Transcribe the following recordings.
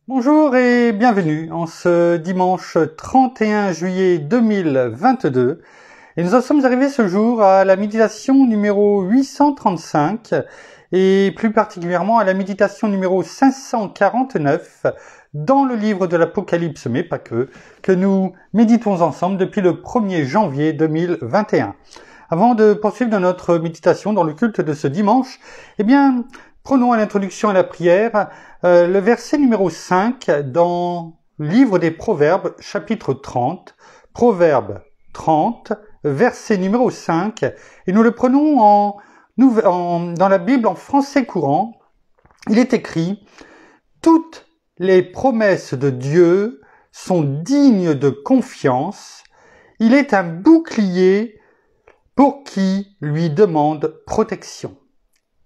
Bonjour et bienvenue en ce dimanche 31 juillet 2022. Et nous en sommes arrivés ce jour à la méditation numéro 835 et plus particulièrement à la méditation numéro 549 dans le livre de l'Apocalypse, mais pas que nous méditons ensemble depuis le 1er janvier 2021. Avant de poursuivre dans notre méditation dans le culte de ce dimanche, prenons à l'introduction à la prière le verset numéro 5 dans le livre des Proverbes, chapitre 30, Proverbes 30, verset numéro 5, et nous le prenons dans la Bible en français courant. Il est écrit « Toutes les promesses de Dieu sont dignes de confiance, il est un bouclier pour qui lui demande protection. »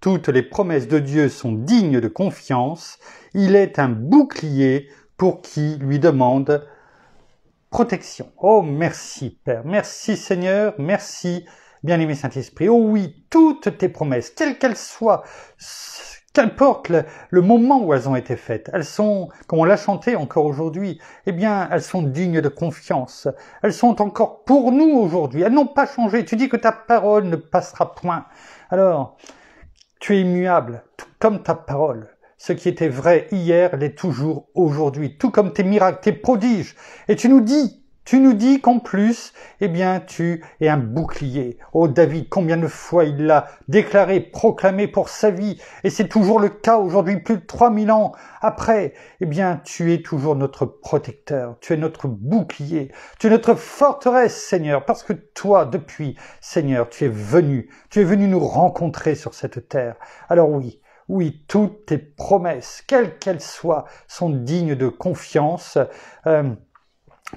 Toutes les promesses de Dieu sont dignes de confiance. Il est un bouclier pour qui lui demande protection. Oh, merci Père, merci Seigneur, merci bien-aimé Saint-Esprit. Oh oui, toutes tes promesses, quelles qu'elles soient, qu'importe le moment où elles ont été faites, elles sont, comme on l'a chanté encore aujourd'hui, elles sont dignes de confiance. Elles sont encore pour nous aujourd'hui. Elles n'ont pas changé. Tu dis que ta parole ne passera point. Alors, tu es immuable, tout comme ta parole. Ce qui était vrai hier l'est toujours aujourd'hui, tout comme tes miracles, tes prodiges. Et tu nous dis qu'en plus, tu es un bouclier. Oh David, combien de fois il l'a déclaré, proclamé pour sa vie. Et c'est toujours le cas aujourd'hui, plus de 3000 ans après. Tu es toujours notre protecteur. Tu es notre bouclier. Tu es notre forteresse, Seigneur. Parce que toi, depuis, Seigneur, tu es venu nous rencontrer sur cette terre. Alors oui, toutes tes promesses, quelles qu'elles soient, sont dignes de confiance.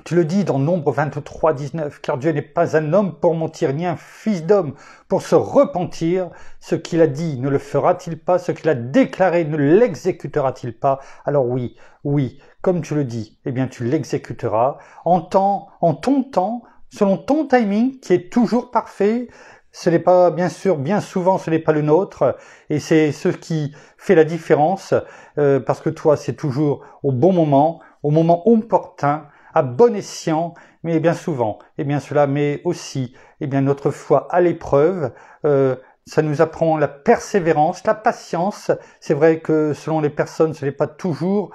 Tu le dis dans Nombre 23, 19, car Dieu n'est pas un homme pour mentir, ni un fils d'homme pour se repentir. Ce qu'il a dit ne le fera-t-il pas? Ce qu'il a déclaré ne l'exécutera-t-il pas? Alors oui, comme tu le dis, tu l'exécuteras en ton temps, selon ton timing qui est toujours parfait. Ce n'est pas, bien sûr, bien souvent, ce n'est pas le nôtre, et c'est ce qui fait la différence, parce que toi, c'est toujours au bon moment opportun, à bon escient, mais bien souvent, cela met aussi, notre foi à l'épreuve. Ça nous apprend la persévérance, la patience. C'est vrai que selon les personnes, ce n'est pas toujours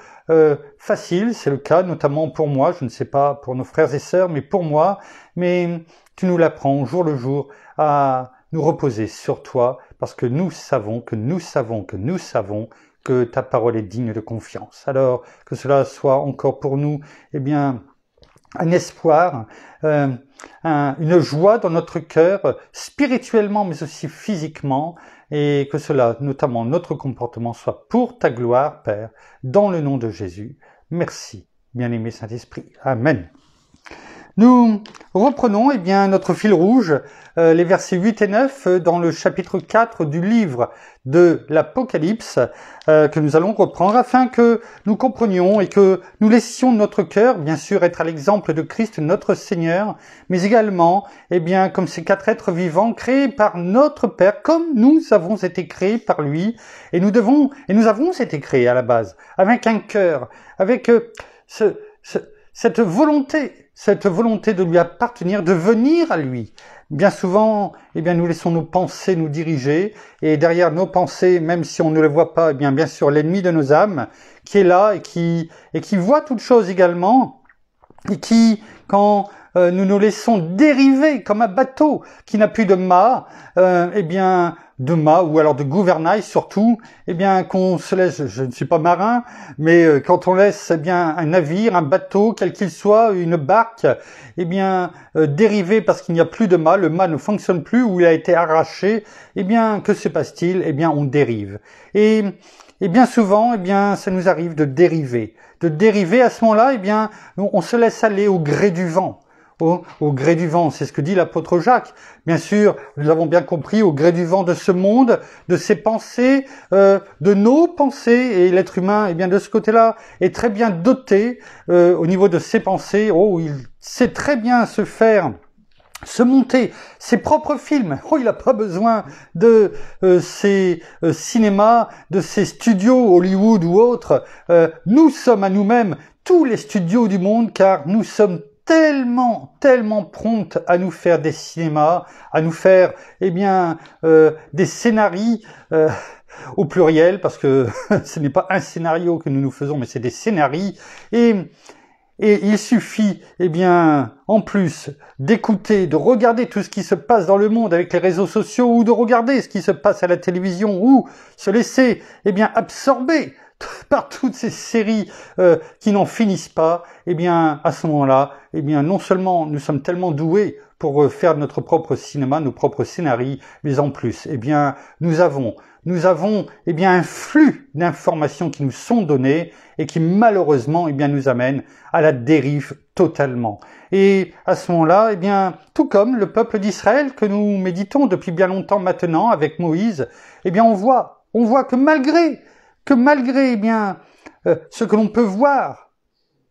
facile. C'est le cas, notamment pour moi. Je ne sais pas pour nos frères et sœurs, mais pour moi. Mais tu nous l'apprends jour le jour à nous reposer sur toi, parce que nous savons que ta parole est digne de confiance. Alors que cela soit encore pour nous, un espoir, une joie dans notre cœur, spirituellement mais aussi physiquement, et que cela, notamment notre comportement, soit pour ta gloire, Père, dans le nom de Jésus. Merci, bien-aimé Saint-Esprit. Amen. Nous reprenons notre fil rouge, les versets 8 et 9 dans le chapitre 4 du livre de l'Apocalypse que nous allons reprendre afin que nous comprenions et que nous laissions notre cœur, bien sûr, être à l'exemple de Christ notre Seigneur, mais également, comme ces quatre êtres vivants créés par notre Père, comme nous avons été créés par lui, et nous avons été créés à la base, avec un cœur, avec cette volonté de lui appartenir, de venir à lui. Bien souvent, nous laissons nos pensées nous diriger, et derrière nos pensées, même si on ne le voit pas, bien sûr, l'ennemi de nos âmes, qui est là et qui voit toutes choses également, et qui, quand nous nous laissons dériver comme un bateau qui n'a plus de mât, de mât ou alors de gouvernail surtout, qu'on se laisse, je ne suis pas marin, mais quand on laisse un navire, un bateau, quel qu'il soit, une barque, dériver parce qu'il n'y a plus de mât, le mât ne fonctionne plus ou il a été arraché, que se passe-t-il? On dérive. Et bien souvent, ça nous arrive de dériver. De dériver à ce moment-là, on se laisse aller au gré du vent. Au gré du vent, c'est ce que dit l'apôtre Jacques. Bien sûr, nous avons bien compris, au gré du vent de ce monde, de ses pensées, de nos pensées, et l'être humain, de ce côté-là, est très bien doté au niveau de ses pensées. Il sait très bien se faire se monter ses propres films. Oh, il n'a pas besoin de ces cinémas, de ces studios Hollywood ou autres. Nous sommes à nous-mêmes tous les studios du monde, car nous sommes tellement promptes à nous faire des cinémas, à nous faire, des scénarios au pluriel, parce que ce n'est pas un scénario que nous faisons, mais c'est des scénarios. Et il suffit, en plus d'écouter, de regarder tout ce qui se passe dans le monde avec les réseaux sociaux, ou de regarder ce qui se passe à la télévision, ou se laisser, absorber par toutes ces séries qui n'en finissent pas. À ce moment-là, non seulement nous sommes tellement doués pour faire notre propre cinéma, nos propres scénarios, mais en plus, nous avons un flux d'informations qui nous sont données et qui malheureusement nous amènent à la dérive totalement. Et à ce moment-là, tout comme le peuple d'Israël que nous méditons depuis bien longtemps maintenant avec Moïse, on voit que malgré ce que l'on peut voir,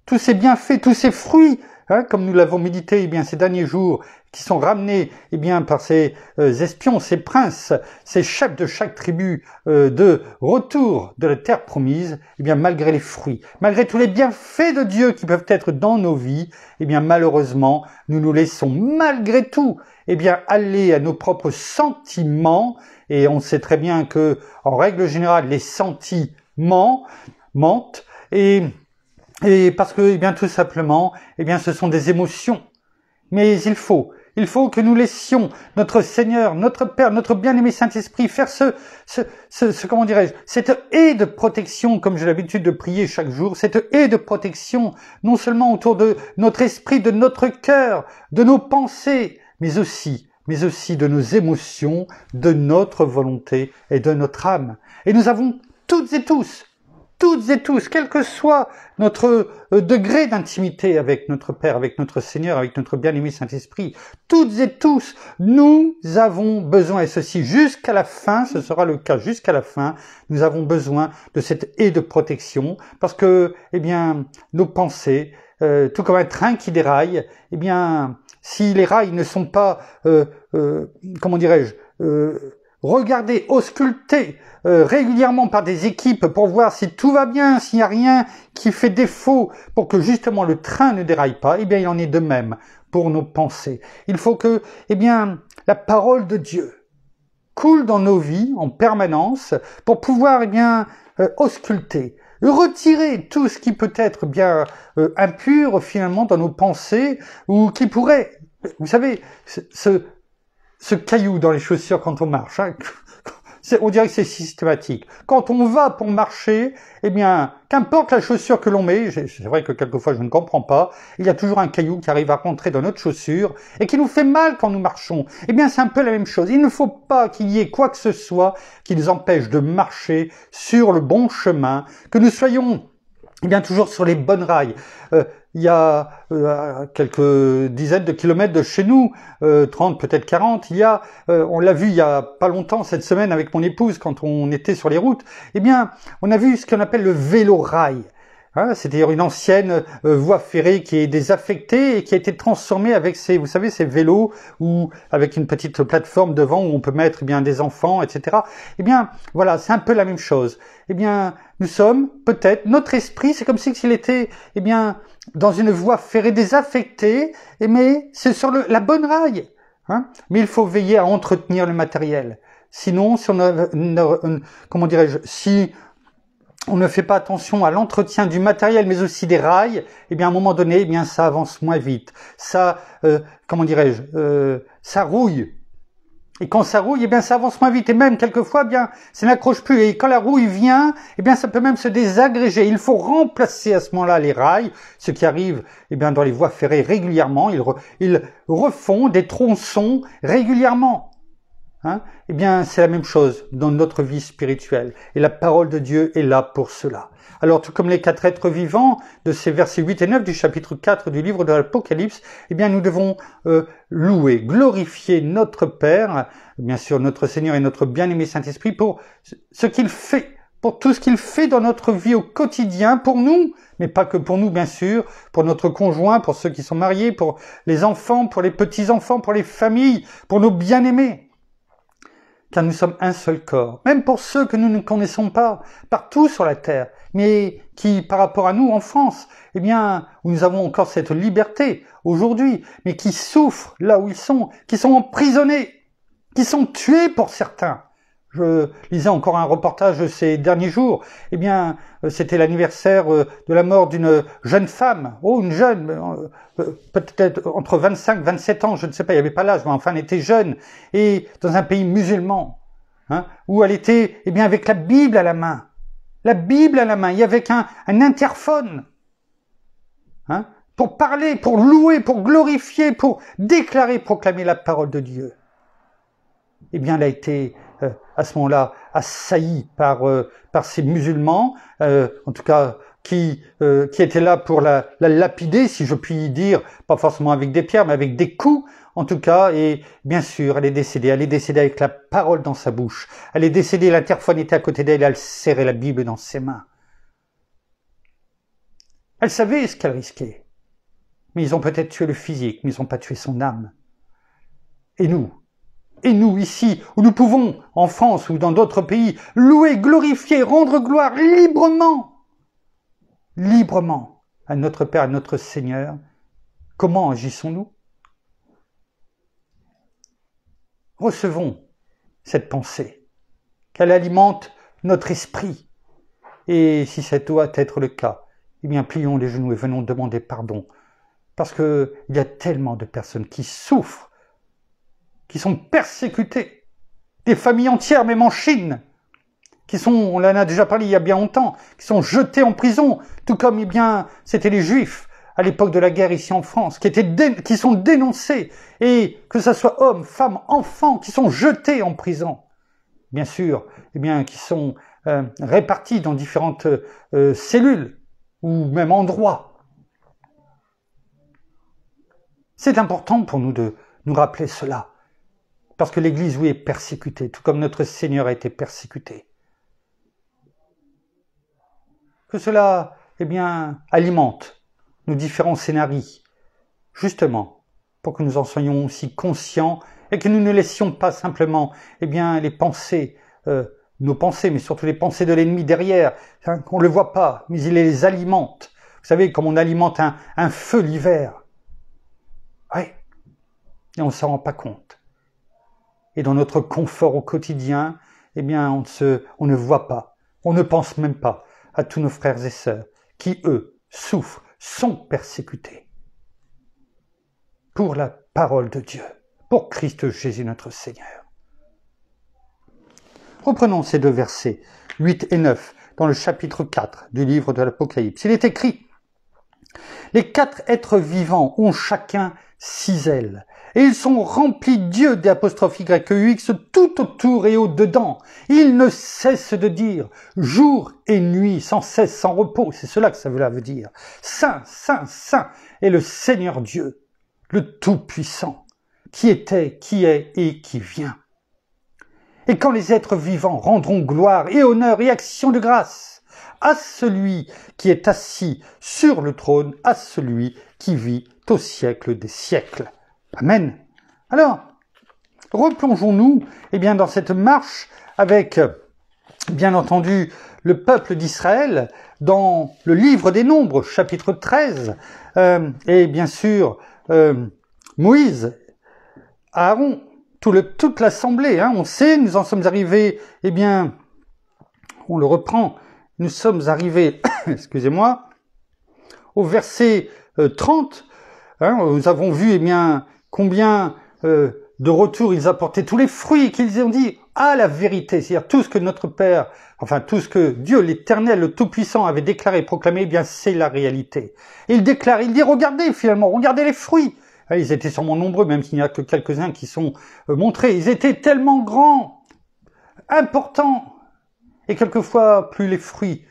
tous ces bienfaits, tous ces fruits, comme nous l'avons médité ces derniers jours, qui sont ramenés par ces espions, ces princes, ces chefs de chaque tribu de retour de la terre promise, malgré les fruits, malgré tous les bienfaits de Dieu qui peuvent être dans nos vies, malheureusement, nous nous laissons malgré tout aller à nos propres sentiments, et on sait très bien que, en règle générale, les sentiments mentent, et parce que, tout simplement, ce sont des émotions. Mais il faut que nous laissions notre Seigneur, notre Père, notre bien-aimé Saint-Esprit faire cette haie de protection, comme j'ai l'habitude de prier chaque jour, cette haie de protection, non seulement autour de notre esprit, de notre cœur, de nos pensées, mais aussi de nos émotions, de notre volonté et de notre âme. Et nous avons toutes et tous, quel que soit notre degré d'intimité avec notre Père, avec notre Seigneur, avec notre bien-aimé Saint-Esprit, toutes et tous, nous avons besoin, et ceci jusqu'à la fin, ce sera le cas jusqu'à la fin, nous avons besoin de cette haie de protection, parce que, nos pensées, tout comme un train qui déraille, si les rails ne sont pas, regardés, auscultés régulièrement par des équipes pour voir si tout va bien, s'il n'y a rien qui fait défaut pour que justement le train ne déraille pas, il en est de même pour nos pensées. Il faut que, la parole de Dieu coule dans nos vies en permanence pour pouvoir, ausculter, retirer tout ce qui peut être impur finalement dans nos pensées, ou qui pourrait, vous savez, ce caillou dans les chaussures quand on marche, on dirait que c'est systématique. Quand on va pour marcher, qu'importe la chaussure que l'on met, c'est vrai que quelquefois je ne comprends pas, il y a toujours un caillou qui arrive à rentrer dans notre chaussure et qui nous fait mal quand nous marchons. C'est un peu la même chose. Il ne faut pas qu'il y ait quoi que ce soit qui nous empêche de marcher sur le bon chemin, que nous soyons toujours sur les bonnes rails. Il y a quelques dizaines de kilomètres de chez nous, 30, peut-être 40, on l'a vu il y a pas longtemps, cette semaine, avec mon épouse, quand on était sur les routes, on a vu ce qu'on appelle le vélo-rail. C'est-à-dire une ancienne voie ferrée qui est désaffectée et qui a été transformée avec ces vélos, ou avec une petite plateforme devant où on peut mettre des enfants, etc. Voilà, c'est un peu la même chose. Nous sommes peut-être, notre esprit, c'est comme s'il était, dans une voie ferrée désaffectée, mais c'est sur la bonne rail. Mais il faut veiller à entretenir le matériel. Sinon, si on ne fait pas attention à l'entretien du matériel, mais aussi des rails, à un moment donné, ça avance moins vite. Ça, ça rouille. Et quand ça rouille, ça avance moins vite. Et même, quelquefois, ça n'accroche plus. Et quand la rouille vient, ça peut même se désagréger. Il faut remplacer à ce moment-là les rails, ce qui arrive, dans les voies ferrées régulièrement. Ils refont des tronçons régulièrement. C'est la même chose dans notre vie spirituelle. Et la parole de Dieu est là pour cela. Alors, tout comme les 4 êtres vivants de ces versets 8 et 9 du chapitre 4 du livre de l'Apocalypse, nous devons louer, glorifier notre Père, bien sûr notre Seigneur et notre bien-aimé Saint-Esprit pour ce qu'il fait pour tout ce qu'il fait dans notre vie au quotidien, pour nous, mais pas que pour nous, bien sûr, pour notre conjoint, pour ceux qui sont mariés, pour les enfants, pour les petits-enfants, pour les familles, pour nos bien-aimés. Car nous sommes un seul corps, même pour ceux que nous ne connaissons pas, partout sur la terre, mais qui, par rapport à nous, en France, eh bien, où nous avons encore cette liberté, aujourd'hui, mais qui souffrent là où ils sont, qui sont emprisonnés, qui sont tués pour certains. Je lisais encore un reportage ces derniers jours. Eh bien, c'était l'anniversaire de la mort d'une jeune femme. Oh, une jeune, peut-être entre 25 et 27 ans, je ne sais pas, il n'y avait pas l'âge, mais enfin, elle était jeune. Et dans un pays musulman, hein, où elle était, eh bien, avec la Bible à la main. La Bible à la main, il y avait un interphone. Hein, pour parler, pour louer, pour glorifier, pour déclarer, proclamer la parole de Dieu. Eh bien, elle a été à ce moment-là assaillie par ces musulmans, en tout cas qui étaient là pour la lapider, si je puis dire, pas forcément avec des pierres, mais avec des coups, en tout cas. Et bien sûr, elle est décédée avec la parole dans sa bouche. Elle est décédée, l'interphone était à côté d'elle, elle serrait la Bible dans ses mains. Elle savait ce qu'elle risquait. Mais ils ont peut-être tué le physique, mais ils n'ont pas tué son âme. Et nous ici, où nous pouvons, en France ou dans d'autres pays, louer, glorifier, rendre gloire librement à notre Père, à notre Seigneur, comment agissons-nous? Recevons cette pensée, qu'elle alimente notre esprit. Et si ça doit être le cas, eh bien plions les genoux et venons demander pardon. Parce qu'il y a tellement de personnes qui souffrent, qui sont persécutées, des familles entières, même en Chine, qui sont, on en a déjà parlé il y a bien longtemps, qui sont jetées en prison, tout comme, eh bien, c'était les Juifs à l'époque de la guerre ici en France, qui sont dénoncés, et que ce soit hommes, femmes, enfants, qui sont jetés en prison. Bien sûr, eh bien, qui sont répartis dans différentes cellules, ou même endroits. C'est important pour nous de nous rappeler cela. Parce que l'Église, oui, est persécutée, tout comme notre Seigneur a été persécuté. Que cela, eh bien, alimente nos différents scénarios, justement, pour que nous en soyons aussi conscients et que nous ne laissions pas simplement, eh bien, les pensées, nos pensées, mais surtout les pensées de l'ennemi derrière, hein, qu'on ne le voit pas, mais il les alimente. Vous savez, comme on alimente un feu l'hiver. Oui, et on ne s'en rend pas compte. Et dans notre confort au quotidien, eh bien, on ne voit pas, on ne pense même pas à tous nos frères et sœurs qui, eux, souffrent, sont persécutés pour la parole de Dieu, pour Christ Jésus notre Seigneur. Reprenons ces deux versets, 8 et 9, dans le chapitre 4 du livre de l'Apocalypse. Il est écrit: « Les 4 êtres vivants ont chacun 6 ailes, et ils sont remplis d'yeux, d'Y-E-U-X, tout autour et au-dedans. Ils ne cessent de dire, jour et nuit, sans cesse, sans repos. » C'est cela que ça veut dire. « Saint, Saint, Saint est le Seigneur Dieu, le Tout-Puissant, qui était, qui est et qui vient. » Et quand les êtres vivants rendront gloire et honneur et action de grâce à celui qui est assis sur le trône, à celui qui vit au siècle des siècles. Amen. Alors, replongeons-nous eh bien, dans cette marche avec, bien entendu, le peuple d'Israël dans le livre des Nombres, chapitre 13, et bien sûr, Moïse, Aaron, toute l'assemblée. Hein, on sait, nous en sommes arrivés, eh bien, on le reprend, nous sommes arrivés, excusez-moi, au verset 30, hein, nous avons vu, eh bien, combien de retour ils apportaient tous les fruits qu'ils ont dit à la vérité, c'est-à-dire tout ce que notre Père, enfin tout ce que Dieu, l'Éternel, le Tout-Puissant avait déclaré et proclamé, eh bien c'est la réalité. Et il déclare, il dit, regardez finalement, regardez les fruits. Ils étaient sûrement nombreux, même s'il n'y a que quelques-uns qui sont montrés. Ils étaient tellement grands, importants, et quelquefois plus les fruits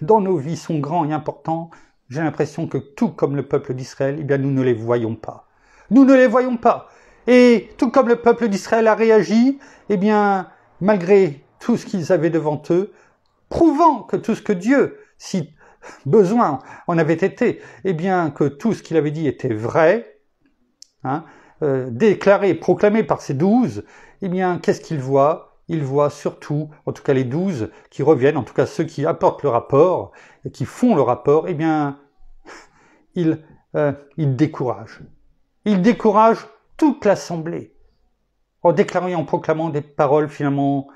dans nos vies sont grands et importants, j'ai l'impression que tout comme le peuple d'Israël, eh bien nous ne les voyons pas. Nous ne les voyons pas. Et tout comme le peuple d'Israël a réagi, eh bien, malgré tout ce qu'ils avaient devant eux, prouvant que tout ce que Dieu, si besoin en avait été, eh bien que tout ce qu'il avait dit était vrai, hein, déclaré, proclamé par ces 12, eh bien qu'est-ce qu'il voit? Il voit surtout, en tout cas les 12 qui reviennent, en tout cas ceux qui apportent le rapport, et qui font le rapport, eh bien il décourage. Il décourage toute l'assemblée en déclarant et en proclamant des paroles finalement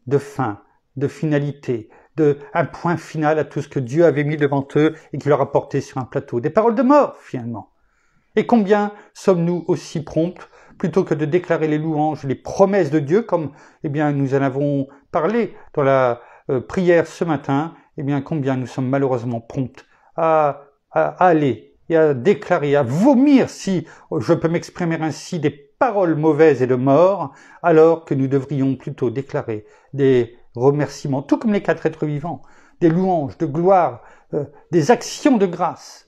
de fin, de finalité, de un point final à tout ce que Dieu avait mis devant eux et qu'il leur a porté sur un plateau. Des paroles de mort finalement. Et combien sommes-nous aussi prompts, plutôt que de déclarer les louanges, les promesses de Dieu, comme eh bien nous en avons parlé dans la prière ce matin, eh bien combien nous sommes malheureusement prompts à aller et à déclarer, à vomir, si je peux m'exprimer ainsi, des paroles mauvaises et de mort, alors que nous devrions plutôt déclarer des remerciements, tout comme les 4 êtres vivants, des louanges, de gloire, des actions de grâce.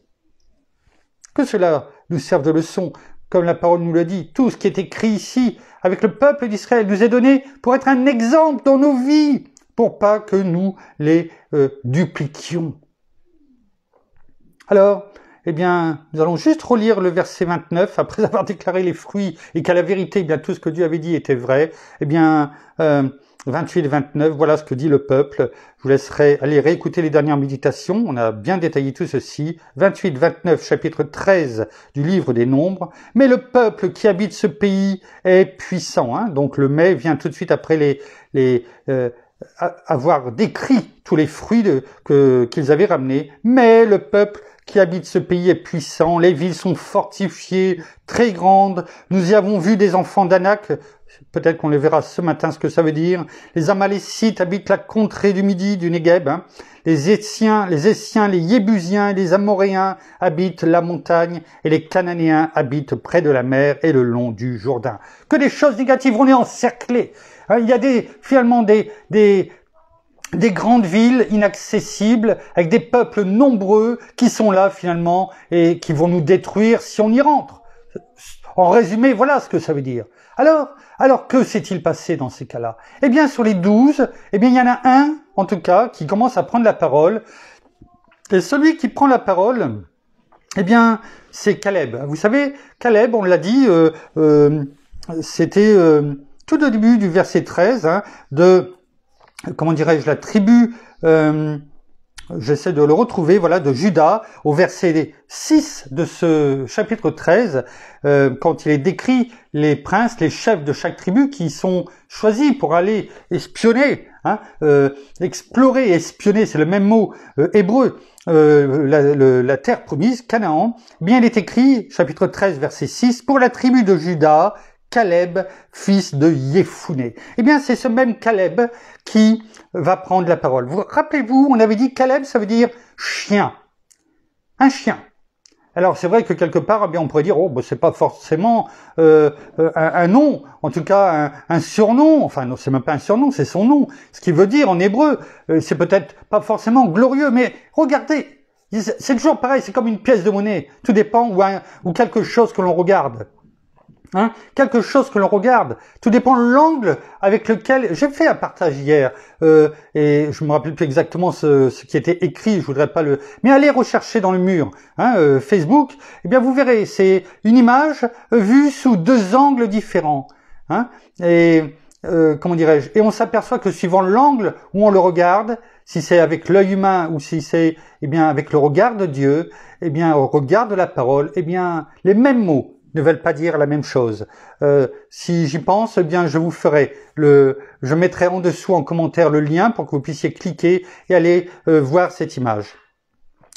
Que cela nous serve de leçon, comme la parole nous le dit, tout ce qui est écrit ici avec le peuple d'Israël nous est donné pour être un exemple dans nos vies, pour pas que nous les dupliquions. Alors, eh bien, nous allons juste relire le verset 29, après avoir déclaré les fruits et qu'à la vérité, eh bien, tout ce que Dieu avait dit était vrai. Eh bien, 28 et 29, voilà ce que dit le peuple. Je vous laisserai aller réécouter les dernières méditations. On a bien détaillé tout ceci. 28, 29, chapitre 13 du livre des Nombres. Mais le peuple qui habite ce pays est puissant. Hein. Donc le mais vient tout de suite après avoir décrit tous les fruits qu'ils avaient ramenés. Mais le peuple qui habite ce pays est puissant, les villes sont fortifiées, très grandes, nous y avons vu des enfants d'Anak, peut-être qu'on les verra ce matin ce que ça veut dire, les Amalécites habitent la contrée du Midi, du Negueb, hein. Les Essiens, les Yébusiens et les Amoréens habitent la montagne, et les Cananéens habitent près de la mer et le long du Jourdain. Que des choses négatives, on est encerclés. Hein, il y a finalement des grandes villes inaccessibles, avec des peuples nombreux qui sont là finalement et qui vont nous détruire si on y rentre. En résumé, voilà ce que ça veut dire. Alors que s'est-il passé dans ces cas-là? Eh bien, sur les 12, eh bien, il y en a un, en tout cas, qui commence à prendre la parole. Et celui qui prend la parole, eh bien, c'est Caleb. Vous savez, Caleb, on l'a dit, c'était tout au début du verset 13, hein, comment dirais-je, la tribu, j'essaie de le retrouver, voilà, de Juda, au verset 6 de ce chapitre 13, quand il est décrit les princes, les chefs de chaque tribu qui sont choisis pour aller espionner, hein, explorer, espionner, c'est le même mot hébreu, la terre promise, Canaan. Bien, il est écrit, chapitre 13, verset 6, pour la tribu de Juda, Caleb, fils de Yéphouné. Eh bien, c'est ce même Caleb qui va prendre la parole. Vous rappelez-vous, on avait dit Caleb, ça veut dire chien. Un chien. Alors, c'est vrai que quelque part, eh bien, on pourrait dire, oh, ben, c'est pas forcément un nom, en tout cas un surnom. Enfin, non, c'est même pas un surnom, c'est son nom. Ce qui veut dire en hébreu, c'est peut-être pas forcément glorieux, mais regardez, c'est toujours pareil, c'est comme une pièce de monnaie. Tout dépend ou quelque chose que l'on regarde. Hein, quelque chose que l'on regarde, tout dépend de l'angle avec lequel j'ai fait un partage hier et je me rappelle plus exactement ce qui était écrit, je voudrais pas mais allez rechercher dans le mur, hein, Facebook, eh bien vous verrez, c'est une image vue sous 2 angles différents, hein, et comment dirais-je, et on s'aperçoit que suivant l'angle où on le regarde, si c'est avec l'œil humain ou si c'est eh bien avec le regard de Dieu, eh bien au regard de la parole, eh bien les mêmes mots ne veulent pas dire la même chose. Si j'y pense, eh bien je vous ferai je mettrai en dessous en commentaire le lien pour que vous puissiez cliquer et aller voir cette image.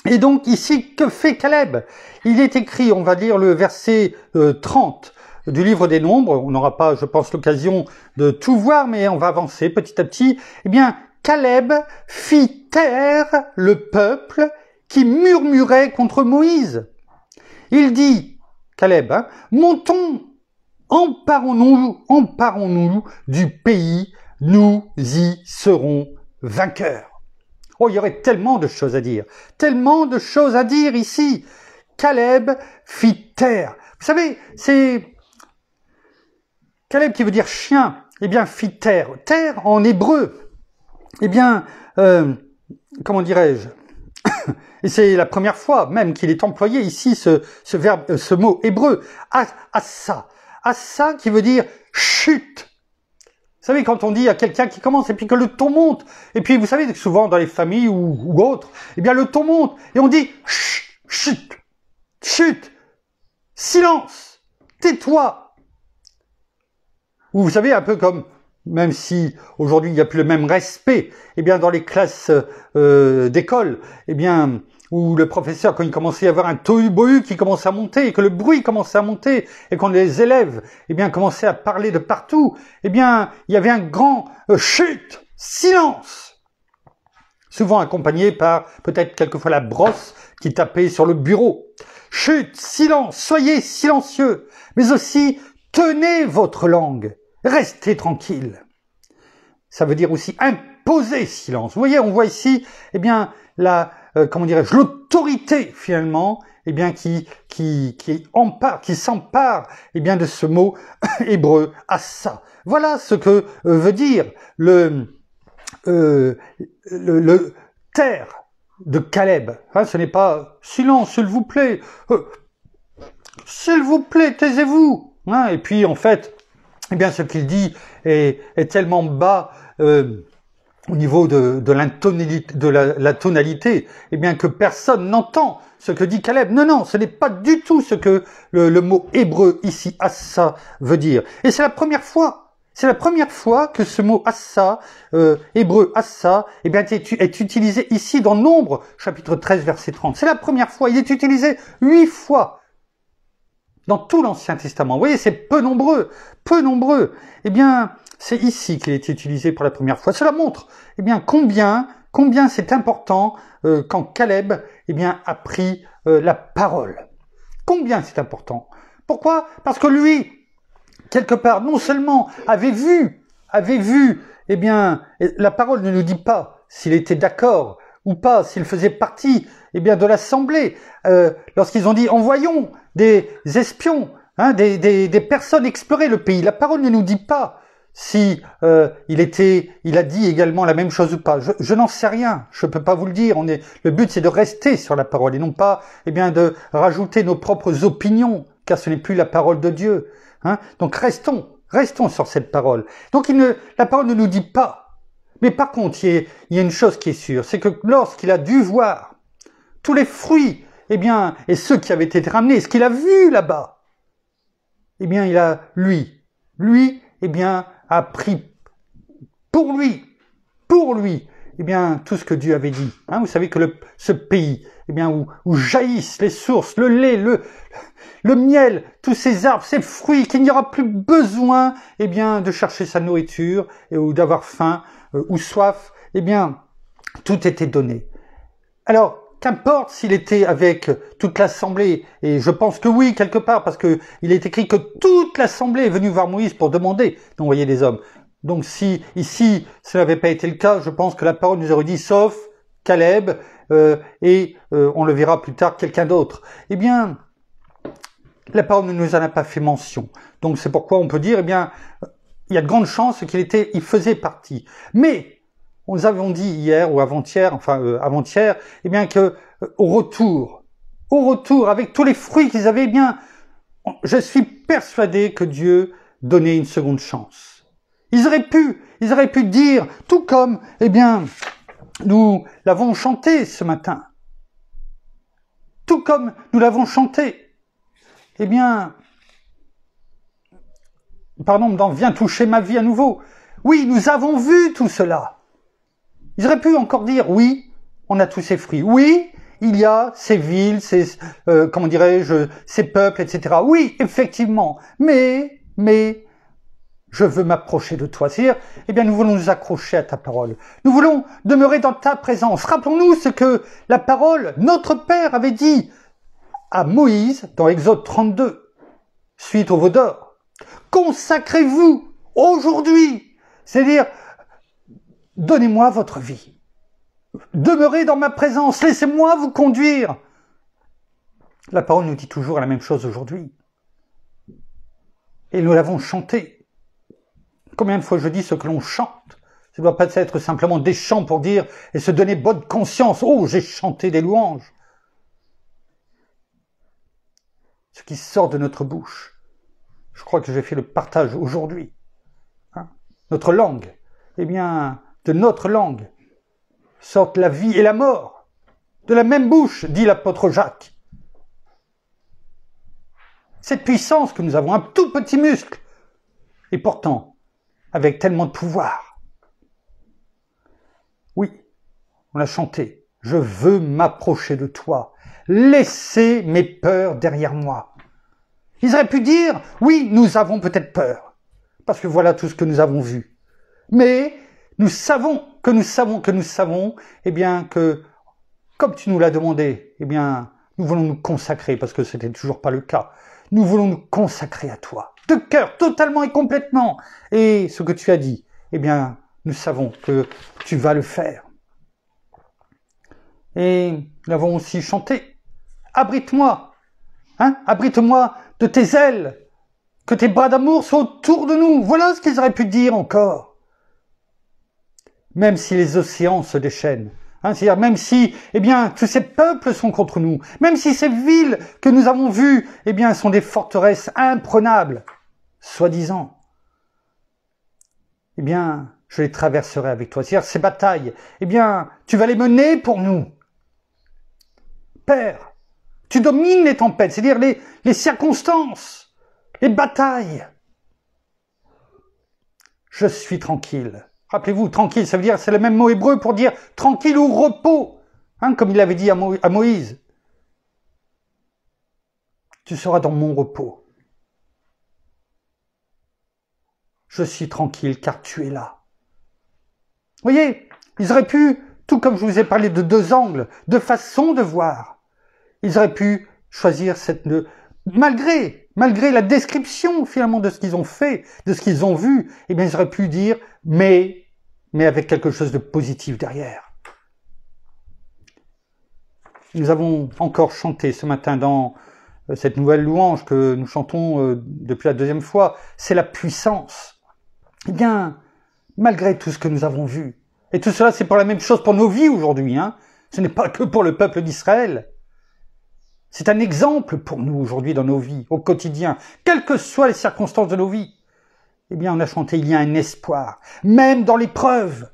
Et donc ici, que fait Caleb? Il est écrit, on va lire le verset 30 du livre des Nombres. On n'aura pas, je pense, l'occasion de tout voir, mais on va avancer petit à petit. Eh bien, Caleb fit taire le peuple qui murmurait contre Moïse. Il dit, Caleb, hein, montons, emparons-nous du pays, nous y serons vainqueurs. Oh, il y aurait tellement de choses à dire ici. Caleb fit taire. Vous savez, c'est Caleb qui veut dire chien. Eh bien, fit taire. Taire en hébreu, eh bien, comment dirais-je, et c'est la première fois même qu'il est employé ici ce verbe, ce mot hébreu, assa, assa qui veut dire chute. Vous savez, quand on dit à quelqu'un qui commence et puis que le ton monte, et puis vous savez que souvent dans les familles ou autres, eh bien le ton monte et on dit chut, chut, silence, tais-toi. Ou vous savez, un peu comme, même si aujourd'hui il n'y a plus le même respect, eh bien dans les classes d'école, eh bien où le professeur, quand il commençait à y avoir un tohu-bohu qui commençait à monter, et que le bruit commençait à monter, et quand les élèves, eh bien, commençaient à parler de partout, eh bien, il y avait un grand chut, silence, souvent accompagné par peut-être quelquefois la brosse qui tapait sur le bureau. Chut, silence, soyez silencieux, mais aussi tenez votre langue, restez tranquille. Ça veut dire aussi imposer silence. Vous voyez, on voit ici, eh bien, comment dirais-je, l'autorité finalement, eh bien, qui s'empare, eh bien, de ce mot hébreu, assa. Voilà ce que veut dire le terre de Caleb. Hein, ce n'est pas silence, s'il vous plaît, taisez-vous. Hein, et puis en fait, eh bien, ce qu'il dit est tellement bas. Au niveau de la tonalité, eh bien que personne n'entend ce que dit Caleb. Non, ce n'est pas du tout ce que le mot hébreu ici, assa, veut dire. Et c'est la première fois que ce mot assa, hébreu assa, eh bien, est utilisé ici dans Nombre, chapitre 13, verset 30. C'est la première fois. Il est utilisé 8 fois dans tout l'Ancien Testament. Vous voyez, c'est peu nombreux. Eh bien, c'est ici qu'il est utilisé pour la première fois. Cela montre, eh bien, combien c'est important quand Caleb, eh bien, a pris la parole. Combien c'est important. Pourquoi? Parce que lui, quelque part, non seulement avait vu, eh bien, la parole ne nous dit pas s'il était d'accord ou pas, s'il faisait partie, eh bien, de l'assemblée. Lorsqu'ils ont dit, envoyons des espions, hein, des personnes explorer le pays. La parole ne nous dit pas si il a dit également la même chose ou pas. Je n'en sais rien, je peux pas vous le dire. Le but c'est de rester sur la parole et non pas, eh bien, de rajouter nos propres opinions, car ce n'est plus la parole de Dieu. Hein. Donc restons sur cette parole. Donc la parole ne nous dit pas. Mais par contre, il y a une chose qui est sûre, c'est que lorsqu'il a dû voir tous les fruits, eh bien, et ceux qui avaient été ramenés, ce qu'il a vu là-bas, eh bien, lui, eh bien, a pris pour lui, eh bien, tout ce que Dieu avait dit. Hein, vous savez que ce pays, eh bien, où jaillissent les sources, le lait, le miel, tous ces arbres, ces fruits, qu'il n'y aura plus besoin, eh bien, de chercher sa nourriture, ou d'avoir faim, ou soif, eh bien, tout était donné. Alors, qu'importe s'il était avec toute l'assemblée, et je pense que oui, quelque part, parce que il est écrit que toute l'assemblée est venue voir Moïse pour demander d'envoyer des hommes. Donc si ici, ce n'avait pas été le cas, je pense que la parole nous aurait dit, sauf Caleb, et on le verra plus tard, quelqu'un d'autre. Eh bien, la parole ne nous en a pas fait mention. Donc c'est pourquoi on peut dire, eh bien, il y a de grandes chances il faisait partie. Mais, nous avons dit hier ou avant-hier, eh bien que au retour, avec tous les fruits qu'ils avaient, eh bien, je suis persuadé que Dieu donnait une seconde chance. Ils auraient pu dire, tout comme, eh bien, nous l'avons chanté ce matin, tout comme nous l'avons chanté, eh bien, pardon, viens toucher ma vie à nouveau. Oui, nous avons vu tout cela. Ils auraient pu encore dire, oui, on a tous ces fruits. Oui, il y a ces villes, ces peuples, etc. Oui, effectivement. Mais, je veux m'approcher de toi. C'est-à-dire, eh bien, nous voulons nous accrocher à ta parole. Nous voulons demeurer dans ta présence. Rappelons-nous ce que la parole, notre Père, avait dit à Moïse dans Exode 32, suite au veau d'or. Consacrez-vous aujourd'hui. C'est-à-dire, donnez-moi votre vie. Demeurez dans ma présence. Laissez-moi vous conduire. La parole nous dit toujours la même chose aujourd'hui. Et nous l'avons chanté. Combien de fois je dis ce que l'on chante, Ça ne doit pas être simplement des chants pour dire et se donner bonne conscience. Oh, j'ai chanté des louanges. Ce qui sort de notre bouche. Je crois que j'ai fait le partage aujourd'hui. Notre langue, eh bien, de notre langue, sortent la vie et la mort. De la même bouche, dit l'apôtre Jacques. Cette puissance que nous avons, un tout petit muscle, et pourtant, avec tellement de pouvoir. Oui, on l'a chanté. Je veux m'approcher de toi. Laisser mes peurs derrière moi. Ils auraient pu dire, oui, nous avons peut-être peur, parce que voilà tout ce que nous avons vu. Mais nous savons, eh bien que, comme tu nous l'as demandé, eh bien, nous voulons nous consacrer, parce que c'était toujours pas le cas. Nous voulons nous consacrer à toi, de cœur, totalement et complètement. Et ce que tu as dit, eh bien, nous savons que tu vas le faire. Et nous avons aussi chanté. Abrite-moi, abrite-moi de tes ailes, que tes bras d'amour soient autour de nous. Voilà ce qu'ils auraient pu dire encore. Même si les océans se déchaînent, c'est-à-dire même si, eh bien, tous ces peuples sont contre nous, même si ces villes que nous avons vues, eh bien, sont des forteresses imprenables, soi-disant, eh bien, je les traverserai avec toi. C'est-à-dire ces batailles, eh bien, tu vas les mener pour nous. Père, tu domines les tempêtes, c'est-à-dire les circonstances, les batailles. Je suis tranquille. Rappelez-vous, tranquille, ça veut dire, c'est le même mot hébreu pour dire tranquille ou repos, comme il avait dit à Moïse. Tu seras dans mon repos. Je suis tranquille car tu es là. Vous voyez, ils auraient pu, tout comme je vous ai parlé de deux angles, de façons de voir, ils auraient pu choisir malgré la description finalement de ce qu'ils ont fait, de ce qu'ils ont vu, eh bien ils auraient pu dire mais avec quelque chose de positif derrière. Nous avons encore chanté ce matin dans cette nouvelle louange que nous chantons depuis la deuxième fois, c'est la puissance. Eh bien, malgré tout ce que nous avons vu, et tout cela c'est pour la même chose pour nos vies aujourd'hui, ce n'est pas que pour le peuple d'Israël. C'est un exemple pour nous aujourd'hui dans nos vies, au quotidien, quelles que soient les circonstances de nos vies. Eh bien, on a chanté, il y a un espoir, même dans l'épreuve.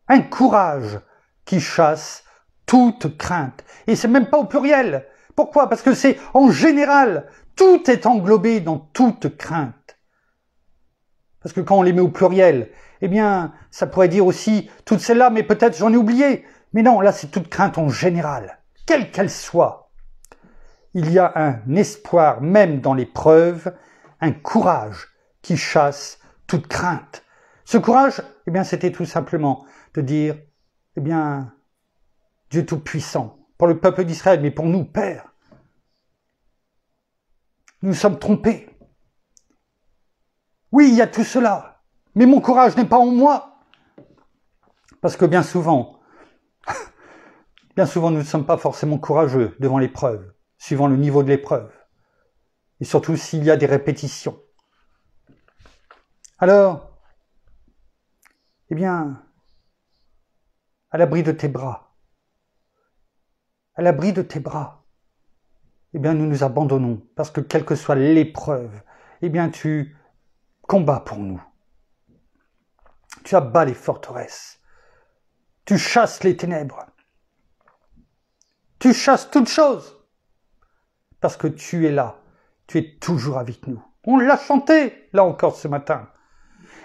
Un courage qui chasse toute crainte. Et c'est même pas au pluriel. Pourquoi? Parce que c'est en général, tout est englobé dans toute crainte. Parce que quand on les met au pluriel, eh bien, ça pourrait dire aussi toutes celles-là, mais peut-être j'en ai oublié. Mais non, là, c'est toute crainte en général, quelle qu'elle soit. Il y a un espoir, même dans l'épreuve, un courage qui chasse toute crainte. Ce courage, eh bien, c'était tout simplement de dire, eh bien, Dieu Tout-Puissant, pour le peuple d'Israël, mais pour nous, Père, nous sommes trompés. Oui, il y a tout cela, mais mon courage n'est pas en moi. Parce que bien souvent, nous ne sommes pas forcément courageux devant l'épreuve, suivant le niveau de l'épreuve. Et surtout s'il y a des répétitions. Alors, eh bien, à l'abri de tes bras, eh bien, nous nous abandonnons, parce que quelle que soit l'épreuve, eh bien, tu combats pour nous. Tu abats les forteresses. Tu chasses les ténèbres. Tu chasses toutes choses. Parce que tu es là. Tu es toujours avec nous. On l'a chanté, là encore, ce matin.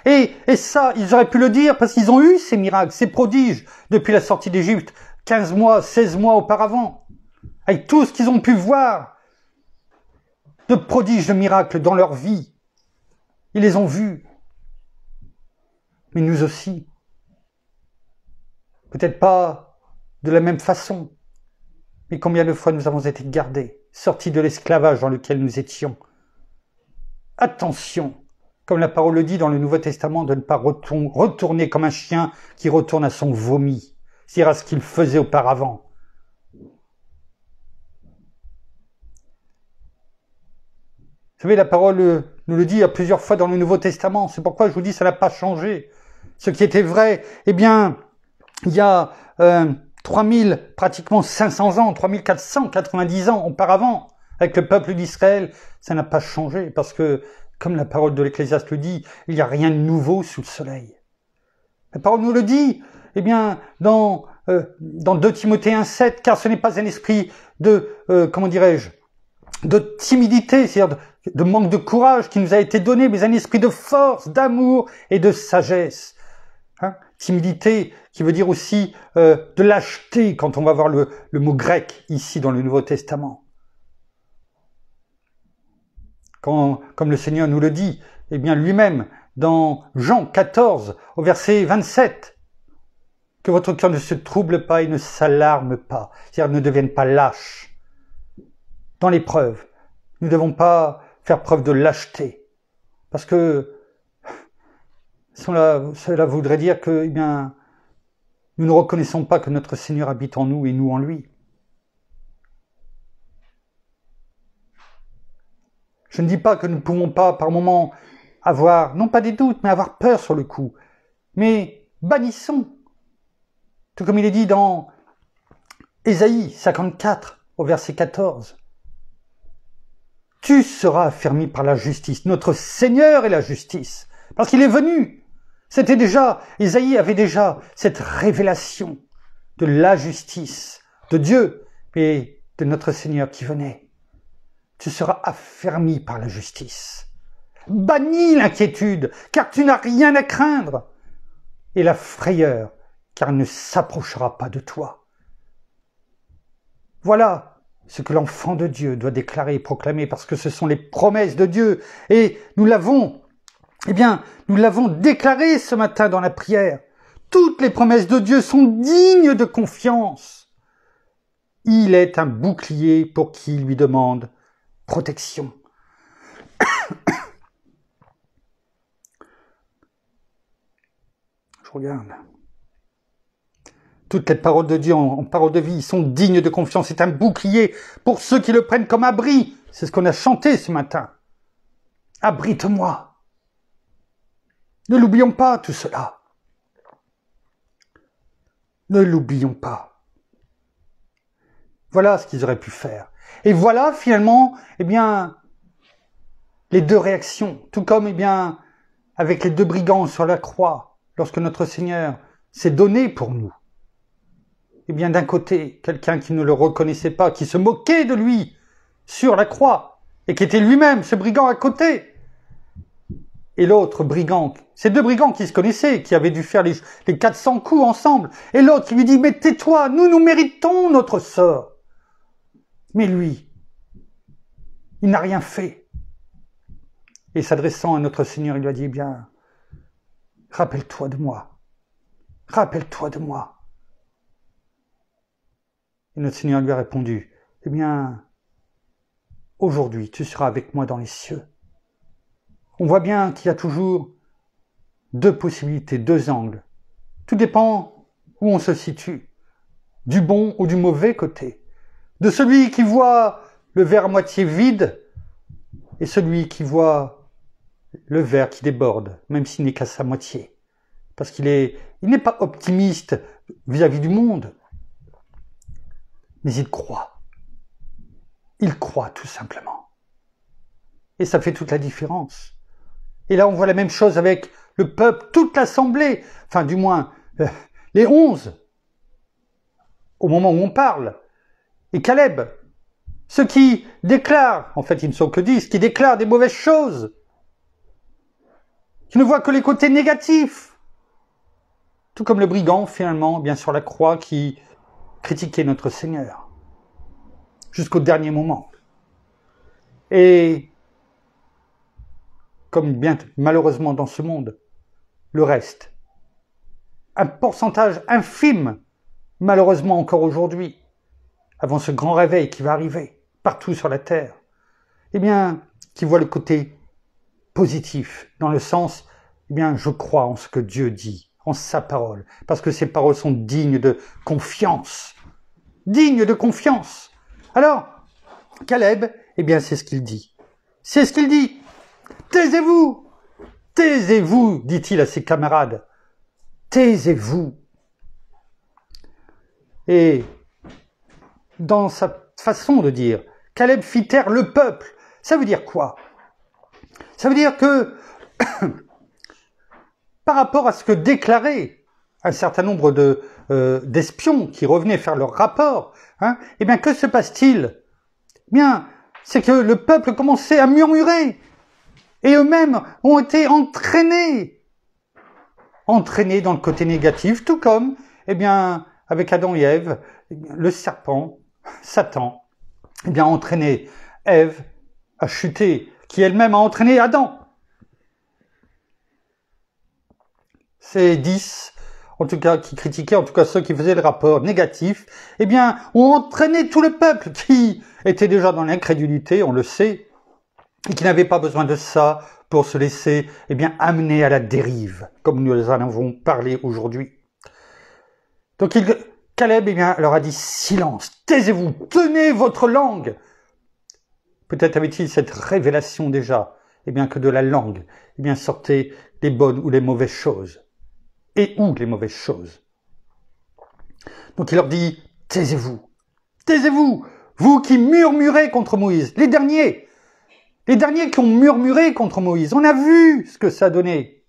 Et ça, ils auraient pu le dire parce qu'ils ont eu ces miracles, ces prodiges, depuis la sortie d'Égypte, 15 mois, 16 mois auparavant. Avec tout ce qu'ils ont pu voir de prodiges, de miracles dans leur vie. Ils les ont vus. Mais nous aussi. Peut-être pas de la même façon. Mais combien de fois nous avons été gardés, sortis de l'esclavage dans lequel nous étions. Attention, comme la parole le dit dans le Nouveau Testament, de ne pas retourner comme un chien qui retourne à son vomi, c'est-à-dire à ce qu'il faisait auparavant. Vous savez, la parole nous le dit à plusieurs fois dans le Nouveau Testament, c'est pourquoi je vous dis ça n'a pas changé. ce qui était vrai, eh bien, il y a 3000, pratiquement 500 ans, 3490 ans auparavant, avec le peuple d'Israël, ça n'a pas changé, parce que, comme la parole de l'Ecclésiaste le dit, il n'y a rien de nouveau sous le soleil. La parole nous le dit, eh bien, dans 2 Timothée 1,7, car ce n'est pas un esprit de, de timidité, c'est-à-dire de manque de courage qui nous a été donné, mais un esprit de force, d'amour et de sagesse. Timidité qui veut dire aussi de lâcheté, quand on va voir le mot grec ici dans le Nouveau Testament. Comme le Seigneur nous le dit, eh bien lui-même, dans Jean 14, au verset 27, que votre cœur ne se trouble pas et ne s'alarme pas, c'est-à-dire ne devienne pas lâche. Dans l'épreuve, nous ne devons pas faire preuve de lâcheté, parce que cela voudrait dire que, eh bien, nous ne reconnaissons pas que notre Seigneur habite en nous et nous en lui. Je ne dis pas que nous ne pouvons pas, par moments, avoir, non pas des doutes, mais avoir peur sur le coup. Mais bannissons. Tout comme il est dit dans Ésaïe 54, au verset 14. Tu seras affermi par la justice. Notre Seigneur est la justice. Parce qu'il est venu. C'était déjà, Ésaïe avait déjà cette révélation de la justice de Dieu et de notre Seigneur qui venait. Tu seras affermi par la justice. Bannis l'inquiétude, car tu n'as rien à craindre. Et la frayeur, car elle ne s'approchera pas de toi. Voilà ce que l'enfant de Dieu doit déclarer et proclamer, parce que ce sont les promesses de Dieu. Et nous l'avons déclaré ce matin dans la prière. Toutes les promesses de Dieu sont dignes de confiance. Il est un bouclier pour qui lui demande protection. Je regarde. Toutes les paroles de Dieu en paroles de vie sont dignes de confiance. C'est un bouclier pour ceux qui le prennent comme abri. C'est ce qu'on a chanté ce matin. Abrite-moi. Ne l'oublions pas, tout cela. Ne l'oublions pas. Voilà ce qu'ils auraient pu faire. Et voilà, finalement, eh bien, les deux réactions. Tout comme, eh bien, avec les 2 brigands sur la croix, lorsque notre Seigneur s'est donné pour nous. Eh bien, d'un côté, quelqu'un qui ne le reconnaissait pas, qui se moquait de lui sur la croix, et qui était lui-même ce brigand à côté. Et l'autre brigand, ces 2 brigands qui se connaissaient, qui avaient dû faire les 400 coups ensemble, et l'autre qui lui dit « Mais tais-toi, nous méritons notre sort !» Mais lui, il n'a rien fait. Et s'adressant à notre Seigneur, il lui a dit « Eh bien, rappelle-toi de moi. Rappelle-toi de moi. » Et notre Seigneur lui a répondu « Eh bien, aujourd'hui, tu seras avec moi dans les cieux. » On voit bien qu'il y a toujours 2 possibilités, 2 angles. Tout dépend où on se situe, du bon ou du mauvais côté. De celui qui voit le verre à moitié vide et celui qui voit le verre qui déborde, même s'il n'est qu'à sa moitié. Parce qu'il n'est pas optimiste vis-à-vis du monde, mais il croit. Il croit tout simplement. Et ça fait toute la différence. Et là, on voit la même chose avec le peuple, toute l'assemblée, enfin du moins les 11, au moment où on parle, et Caleb, ceux qui déclarent, en fait ils ne sont que 10, qui déclarent des mauvaises choses, qui ne voient que les côtés négatifs, tout comme le brigand finalement, bien sur la croix, qui critiquait notre Seigneur, jusqu'au dernier moment. Et comme bien malheureusement dans ce monde, le reste, un pourcentage infime, malheureusement encore aujourd'hui, avant ce grand réveil qui va arriver partout sur la terre, eh bien, qui voit le côté positif, dans le sens, eh bien, je crois en ce que Dieu dit, en sa parole, parce que ses paroles sont dignes de confiance. Dignes de confiance. Alors, Caleb, eh bien, c'est ce qu'il dit. C'est ce qu'il dit. Taisez-vous, dit-il à ses camarades. taisez-vous. Et dans sa façon de dire, Caleb fit taire le peuple. Ça veut dire quoi? Ça veut dire que, par rapport à ce que déclaraient un certain nombre d'espions qui revenaient faire leur rapport, eh bien, que se passe-t-il? Eh bien, c'est que le peuple commençait à murmurer. Et eux-mêmes ont été entraînés dans le côté négatif, tout comme, eh bien, avec Adam et Ève, le serpent, Satan, eh bien, a entraîné Ève à chuter, qui elle-même a entraîné Adam. Ces 10, en tout cas, qui critiquaient, en tout cas ceux qui faisaient le rapport négatif, eh bien, ont entraîné tout le peuple qui était déjà dans l'incrédulité, on le sait, et qui n'avait pas besoin de ça pour se laisser, eh bien, amener à la dérive, comme nous en avons parlé aujourd'hui. Donc, Caleb, eh bien, leur a dit, silence, taisez-vous, tenez votre langue. Peut-être avait-il cette révélation déjà, eh bien, que de la langue, eh bien, sortaient les bonnes ou les mauvaises choses. Et où les mauvaises choses. Donc, il leur dit, taisez-vous, taisez-vous, vous qui murmurez contre Moïse, les derniers qui ont murmuré contre Moïse, on a vu ce que ça a donné.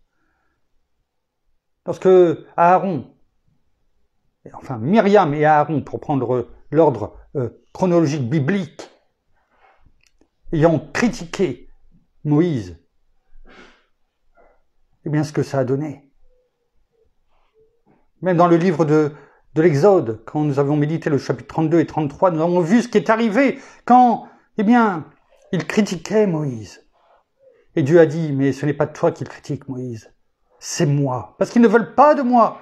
Lorsque Aaron, enfin Myriam et Aaron, pour prendre l'ordre chronologique biblique, ayant critiqué Moïse, eh bien ce que ça a donné. Même dans le livre de l'Exode, quand nous avons médité le chapitre 32 et 33, nous avons vu ce qui est arrivé quand, eh bien, ils critiquaient Moïse. Et Dieu a dit, mais ce n'est pas toi qui le critiques, Moïse, c'est moi, parce qu'ils ne veulent pas de moi.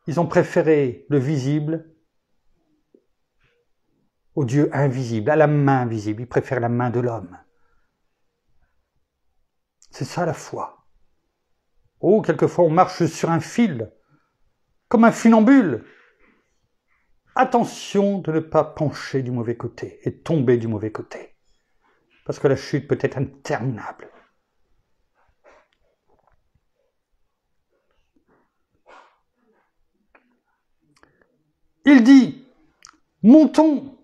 Ils ont préféré le visible au Dieu invisible, à la main invisible. Ils préfèrent la main de l'homme. C'est ça la foi. Oh, quelquefois on marche sur un fil, comme un funambule. Attention de ne pas pencher du mauvais côté et tomber du mauvais côté. Parce que la chute peut être interminable. Il dit, montons,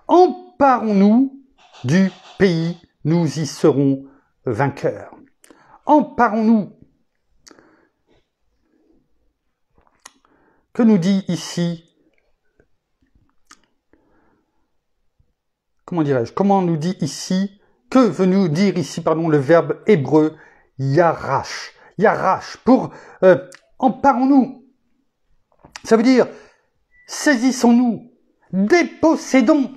emparons-nous du pays, nous y serons vainqueurs. Emparons-nous. Que nous dit ici, comment nous dit ici, que veut nous dire ici, le verbe hébreu yarash. Yarash, pour emparons-nous. Ça veut dire, saisissons-nous, dépossédons,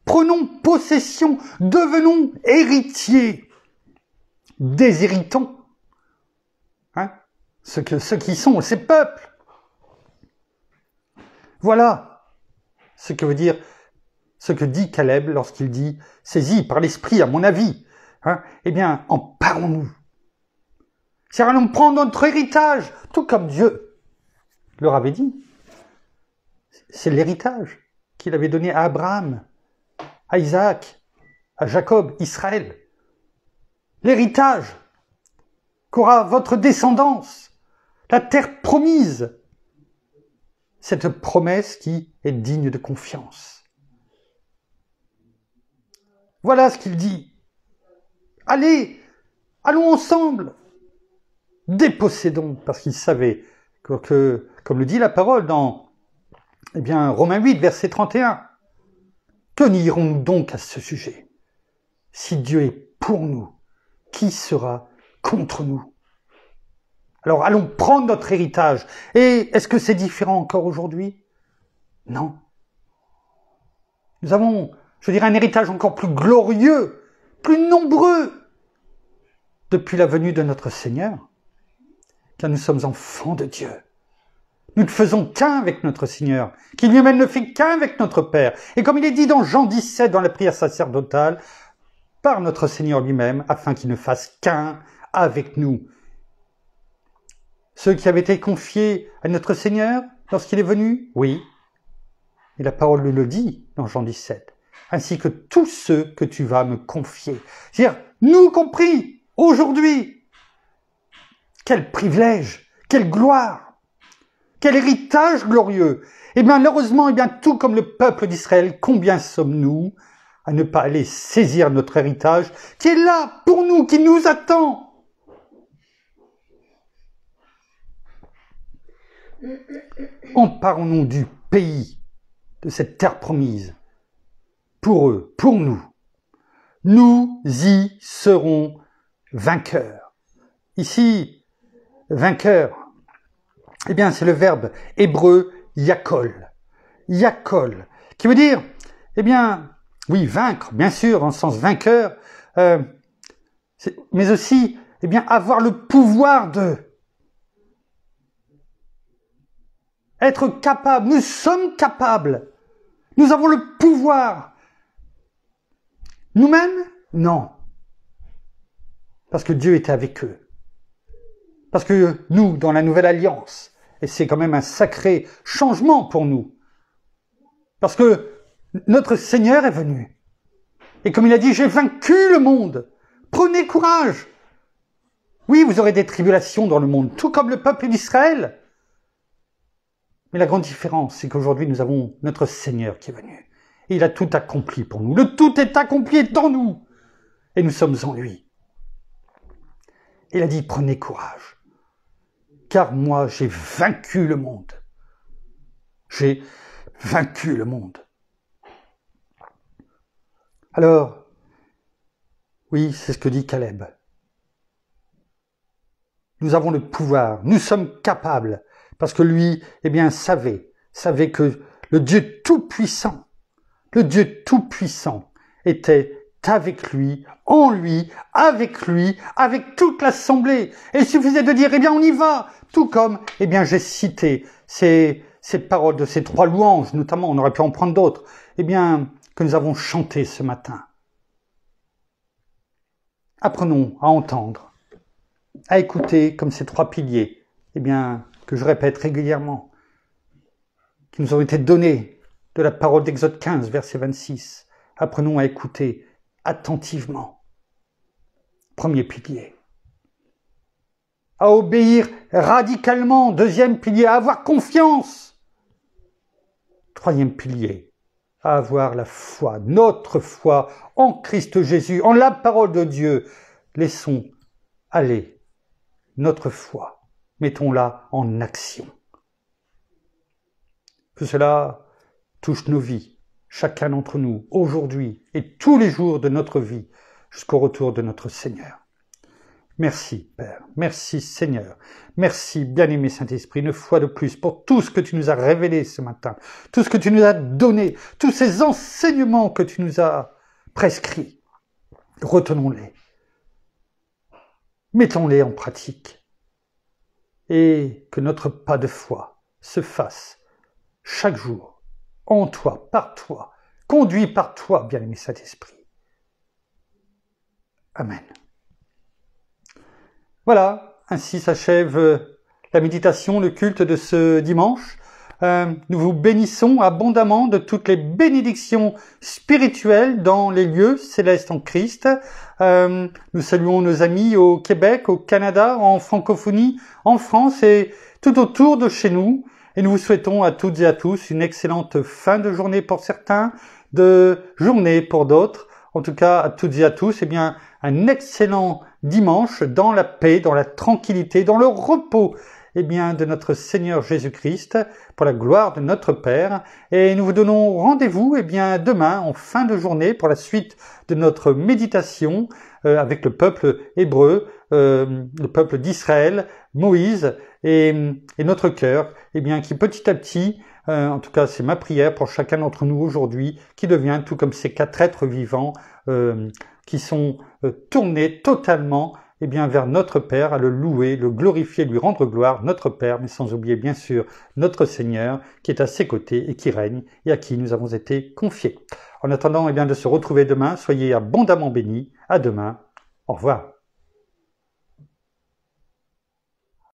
prenons possession, devenons héritiers, déshéritons. Ceux qui sont ces peuples. Voilà ce que dit Caleb lorsqu'il dit, saisi par l'esprit, à mon avis, eh bien, emparons-nous. C'est allons prendre notre héritage, tout comme Dieu leur avait dit. C'est l'héritage qu'il avait donné à Abraham, à Isaac, à Jacob, Israël. L'héritage qu'aura votre descendance, la terre promise. Cette promesse qui est digne de confiance. Voilà ce qu'il dit. Allez, allons ensemble. Dépossédons, parce qu'il savait que, comme le dit la parole dans Romains 8, verset 31, que n'irons-nous donc à ce sujet? Si Dieu est pour nous, qui sera contre nous? Alors allons prendre notre héritage. Et est-ce que c'est différent encore aujourd'hui? Non. Nous avons, un héritage encore plus glorieux, plus nombreux, depuis la venue de notre Seigneur, car nous sommes enfants de Dieu. Nous ne faisons qu'un avec notre Seigneur, qui lui-même ne fait qu'un avec notre Père. Et comme il est dit dans Jean 17, dans la prière sacerdotale, par notre Seigneur lui-même, afin qu'il ne fasse qu'un avec nous. Ceux qui avaient été confiés à notre Seigneur lorsqu'il est venu? Oui. Et la parole le dit dans Jean 17. Ainsi que tous ceux que tu vas me confier. C'est-à-dire, nous compris, aujourd'hui. Quel privilège, quelle gloire, quel héritage glorieux. Et bien, malheureusement, tout comme le peuple d'Israël, combien sommes-nous à ne pas aller saisir notre héritage qui est là pour nous, qui nous attend. Emparons-nous du pays, de cette terre promise, pour eux, pour nous. Nous y serons vainqueurs. Ici, vainqueur, c'est le verbe hébreu yakol. Yakol, qui veut dire, oui, vaincre, bien sûr, en sens vainqueur, mais aussi, avoir le pouvoir de. Être capable, nous sommes capables. Nous avons le pouvoir. Nous-mêmes? Non. Parce que Dieu était avec eux. Parce que nous, dans la Nouvelle Alliance, et c'est quand même un sacré changement pour nous, parce que notre Seigneur est venu. Et comme il a dit, j'ai vaincu le monde. Prenez courage. Oui, vous aurez des tribulations dans le monde, tout comme le peuple d'Israël. Mais la grande différence, c'est qu'aujourd'hui, nous avons notre Seigneur qui est venu. Et il a tout accompli pour nous. Le tout est accompli en nous. Et nous sommes en lui. Il a dit, prenez courage. Car moi, j'ai vaincu le monde. J'ai vaincu le monde. Alors, oui, c'est ce que dit Caleb. Nous avons le pouvoir. Nous sommes capables. Parce que lui, savait que le Dieu Tout-Puissant, était avec lui, en lui, avec toute l'assemblée. Et il suffisait de dire, on y va. Tout comme, j'ai cité ces paroles de ces 3 louanges, notamment, on aurait pu en prendre d'autres, que nous avons chanté ce matin. Apprenons à entendre, à écouter comme ces 3 piliers, que je répète régulièrement, qui nous ont été donnés de la parole d'Exode 15, verset 26. Apprenons à écouter attentivement. Premier pilier. À obéir radicalement. 2e pilier, à avoir confiance. 3e pilier, à avoir la foi, notre foi en Christ Jésus, en la parole de Dieu. Laissons aller notre foi. Mettons-la en action. Que cela touche nos vies, chacun d'entre nous, aujourd'hui et tous les jours de notre vie, jusqu'au retour de notre Seigneur. Merci, Père. Merci, Seigneur. Merci, bien-aimé Saint-Esprit, une fois de plus, pour tout ce que tu nous as révélé ce matin, tout ce que tu nous as donné, tous ces enseignements que tu nous as prescrits. Retenons-les. Mettons-les en pratique. Et que notre pas de foi se fasse chaque jour, en toi, par toi, conduit par toi, bien-aimé Saint-Esprit. Amen. Voilà, ainsi s'achève la méditation, le culte de ce dimanche. Nous vous bénissons abondamment de toutes les bénédictions spirituelles dans les lieux célestes en Christ. Nous saluons nos amis au Québec, au Canada, en francophonie, en France et tout autour de chez nous. Et nous vous souhaitons à toutes et à tous une excellente fin de journée pour certains, de journée pour d'autres. En tout cas, à toutes et à tous, un excellent dimanche dans la paix, dans la tranquillité, dans le repos de notre Seigneur Jésus-Christ, pour la gloire de notre Père. Et nous vous donnons rendez-vous demain, en fin de journée, pour la suite de notre méditation avec le peuple hébreu, le peuple d'Israël, Moïse et notre cœur, qui petit à petit, en tout cas c'est ma prière pour chacun d'entre nous aujourd'hui, qui devient tout comme ces 4 êtres vivants qui sont tournés totalement vers notre Père, à le louer, le glorifier, lui rendre gloire, notre Père, mais sans oublier bien sûr notre Seigneur qui est à ses côtés et qui règne et à qui nous avons été confiés. En attendant de se retrouver demain, soyez abondamment bénis. À demain. Au revoir.